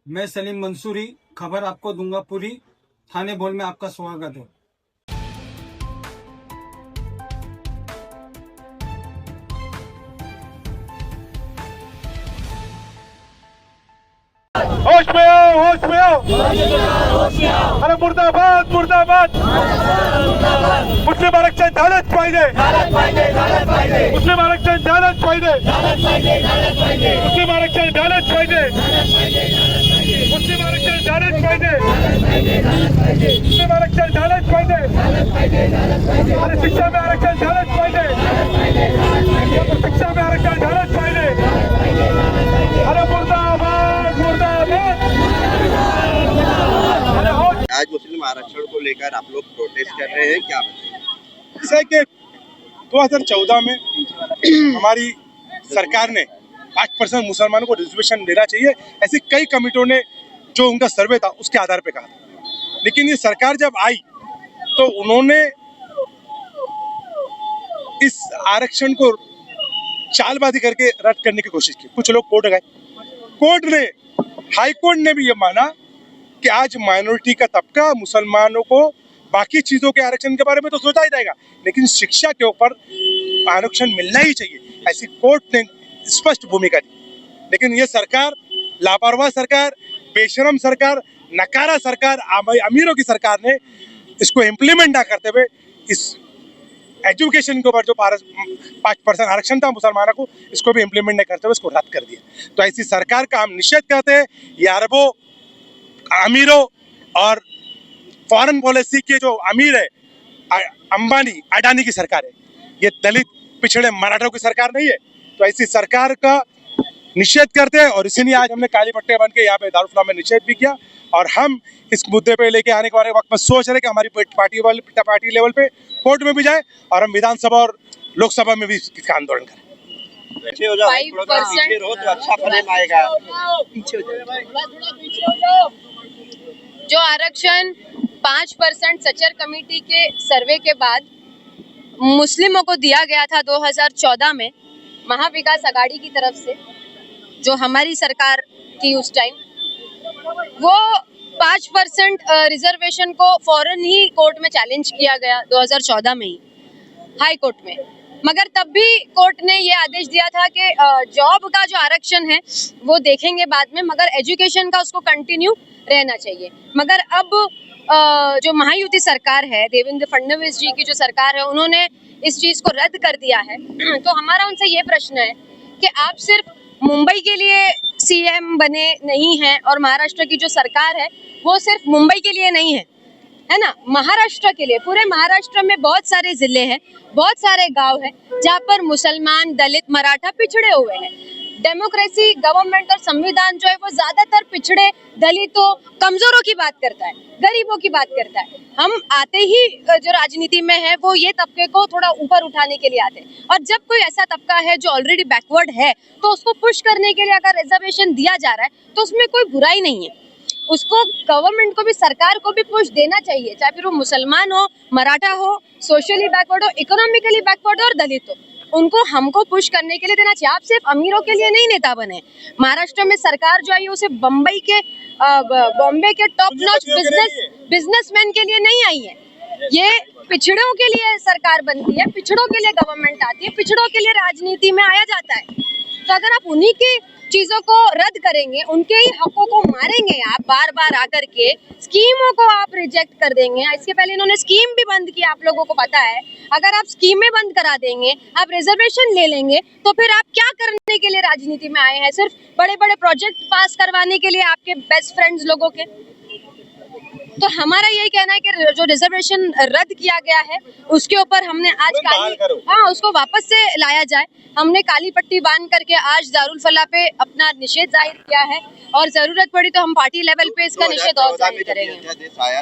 मैं सलीम मंसूरी, खबर आपको दूंगा पूरी। थाने बोल में आपका स्वागत है। होश में आओ, होश में आओ। अरे मुर्दाबाद, मुर्दाबाद। मुस्लिम आरक्षण झालंच पाहिजे, मुस्लिम आरक्षण झालंच पाहिजे, मुस्लिम आरक्षण झालंच पाहिजे, मुस्लिम आरक्षण झालंच पाहिजे, मुस्लिम आरक्षण झालंच पाहिजे। अरे शिक्षा में आरक्षण झालंच पाहिजे, शिक्षा में आरक्षण झालंच पाहिजे। अरे मुर्दाबाद, मुर्दाबाद। आज मुस्लिम आरक्षण को लेकर आप लोग प्रोटेस्ट कर रहे हैं, क्या बताएं? ऐसा है कि 2014 में हमारी सरकार ने 5% मुसलमानों को रिजर्वेशन देना चाहिए, ऐसी कई कमेटियों ने जो उनका सर्वे था उसके आधार पे कहा। लेकिन ये सरकार जब आई तो उन्होंने इस आरक्षण को चालबाजी करके रद्द करने की कोशिश की। कुछ लोग कोर्ट गए, कोर्ट ने, हाई कोर्ट ने भी ये माना कि आज माइनॉरिटी का तबका, मुसलमानों को बाकी चीजों के आरक्षण के बारे में तो सोचा ही जाएगा, लेकिन शिक्षा के ऊपर आरक्षण मिलना ही चाहिए, ऐसी कोर्ट ने स्पष्ट भूमिका दी। लेकिन ये सरकार, लापरवाह सरकार, बेशरम सरकार, नकारा सरकार, अमीरों की सरकार ने इसको इम्प्लीमेंट ना करते हुए इस एजुकेशन के ऊपर जो 5% आरक्षण था मुसलमानों को, इसको भी इम्प्लीमेंट नहीं करते हुए इसको रद्द कर दिया। तो ऐसी सरकार का हम निषेध करते हैं। ये अरबों, अमीरों और फॉरेन पॉलिसी के जो अमीर है, अंबानी, अडानी की सरकार है। ये दलित, पिछड़े, मराठों की सरकार नहीं है। तो ऐसी सरकार का निषेध करते हैं और इसीलिए आज हमने काली पट्टे बन के यहाँ पे दारुल में निषेध भी किया। और हम इस मुद्दे पे लेके आने के बारे वक्त में सोच रहे कि हमारी पार्टी लेवल पे कोर्ट में भी जाए और हम विधानसभा और लोकसभा में भी इसका आंदोलन करें। पीछे हो जाओ, थोड़ा पीछे रहो तो अच्छा फ्रेम आएगा। जो आरक्षण 5% सचर कमेटी के सर्वे के बाद मुस्लिमों को दिया गया था 2014 में महाविकास आघाड़ी की तरफ से, जो हमारी सरकार थी उस टाइम, वो 5% रिजर्वेशन को फौरन ही कोर्ट में चैलेंज किया गया 2014 में ही हाई कोर्ट में। मगर तब भी कोर्ट ने ये आदेश दिया था कि जॉब का जो आरक्षण है वो देखेंगे बाद में, मगर एजुकेशन का उसको कंटिन्यू रहना चाहिए। मगर अब जो महायुति सरकार है, देवेंद्र फडणवीस जी की जो सरकार है, उन्होंने इस चीज को रद्द कर दिया है। तो हमारा उनसे ये प्रश्न है कि आप सिर्फ मुंबई के लिए सीएम बने नहीं हैं और महाराष्ट्र की जो सरकार है वो सिर्फ मुंबई के लिए नहीं है ना, महाराष्ट्र के लिए, पूरे महाराष्ट्र में बहुत सारे जिले हैं, बहुत सारे गांव हैं जहाँ पर मुसलमान, दलित, मराठा पिछड़े हुए हैं। डेमोक्रेसी, गवर्नमेंट और संविधान जो है वो ज्यादातर पिछड़े, दलितों, कमजोरों की बात करता है, गरीबों की बात करता है। हम आते ही जो राजनीति में है वो ये तबके को थोड़ा ऊपर उठाने के लिए आते हैं। और जब कोई ऐसा तबका है जो ऑलरेडी बैकवर्ड है तो उसको पुश करने के लिए अगर रिजर्वेशन दिया जा रहा है तो उसमें कोई बुराई नहीं है। उसको गवर्नमेंट को भी, सरकार को भी पुश देना चाहिए, चाहे फिर वो मुसलमान हो, मराठा हो, सोशली बैकवर्ड हो, इकोनॉमिकली बैकवर्ड हो और दलित हो, उनको हमको पुश करने के लिए देना चाहिए। आप सिर्फ अमीरों के लिए नहीं नेता बने। महाराष्ट्र में सरकार जो आई है उसे बम्बई के, बॉम्बे के टॉप नॉच बिजनेसमैन के लिए नहीं आई है। ये पिछड़ों के लिए सरकार बनती है, पिछड़ों के लिए गवर्नमेंट आती है, पिछड़ों के लिए राजनीति में आया जाता है। तो अगर आप उन्हीं की चीजों को रद्द करेंगे, उनके ही हकों को मारेंगे आप बार बार आकर के, स्कीमों को आप रिजेक्ट कर देंगे। इसके पहले इन्होंने स्कीम भी बंद की, आप लोगों को पता है। अगर आप स्कीमें बंद करा देंगे, आप रिजर्वेशन ले लेंगे, तो फिर आप क्या करने के लिए राजनीति में आए हैं? सिर्फ बड़े बड़े प्रोजेक्ट पास करवाने के लिए आपके बेस्ट फ्रेंड्स लोगों के? तो हमारा यही कहना है कि जो रिजर्वेशन रद्द किया गया है उसके ऊपर हमने आज उसको वापस से लाया जाए। हमने काली पट्टी बांध करके आज दारुल फलाह पे अपना निषेध जाहिर किया है और जरूरत पड़ी तो हम पार्टी लेवल पे इसका निषेध और जाहिर करेंगे।